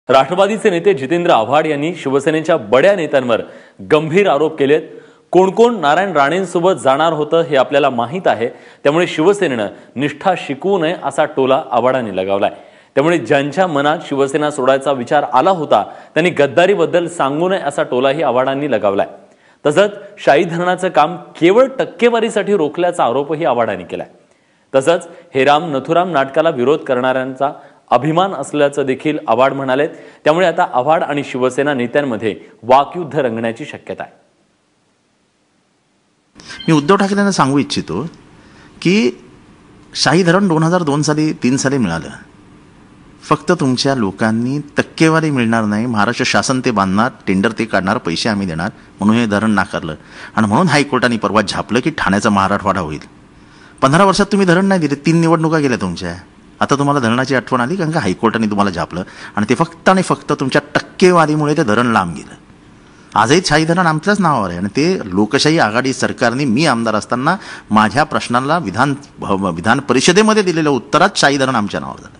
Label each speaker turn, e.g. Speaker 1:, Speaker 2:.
Speaker 1: राष्ट्रवादीचे नेते जितेंद्र आव्हाड यांनी शिवसेनेच्या बड्या नेत्यांवर गंभीर आरोप केलेत। कोण कोण नारायण राणेंसोबत जाणार होतं हे आपल्याला माहित आहे, त्यामुळे शिवसेनेनं निष्ठा शिकवू नये असा टोला आव्हाडांनी लगावलाय। त्यामुळे ज्यांच्या मनात शिवसेना सोडायचा विचार आला होता त्यांनी गद्दारीबद्दल सांगू नये असा टोलाही आव्हाडांनी लगावलाय। तसंच शाही धरणाचं काम केवळ टक्केवारीसाठी रोखल्याचा आरोपही आव्हाडांनी केलाय। तसंच हे राम नथुराम नाटकाला विरोध करणाऱ्यांचा अभिमान असल्याचं देखील आव्हाड म्हणालेत। त्यामुळे आता आव्हाड आणि शिवसेना नेत्यांमध्ये वाकयुद्ध रंगण्याची शक्यता आहे।
Speaker 2: मी उद्धव ठाकरेंना सांगू इच्छितो की शाही धरण 2002 साली 3 साली मिळालं। फक्त तुमच्या लोकांनी टक्केवारी मिळणार नाही, महाराष्ट्र शासन ते बांधणार, टेंडर ते काढणार, पैसे आम्ही देणार म्हणून हे धरण नाकारलं आणि म्हणून हायकोर्टाने परवा झापलं की ठाण्याचा मराठवाडा होईल। 15 वर्षात तुम्ही धरण नाही दिले, 3 निवडणुका गेल्या तुमच्या। आता तुम्हाला धरणाची आठवण आली कारण का हायकोर्टाने तुम्हाला झापलं आणि ते फक्त आणि फक्त तुमच्या टक्केवारीमुळे ते धरण लांब गेलं। आजही शाही धरण आमच्याच नावावर आहे आणि ते लोकशाही आघाडी सरकारने मी आमदार असताना माझ्या प्रश्नाला विधान परिषदेमध्ये दिलेल्या उत्तरात शाही धरण आमच्या नावावर झालं।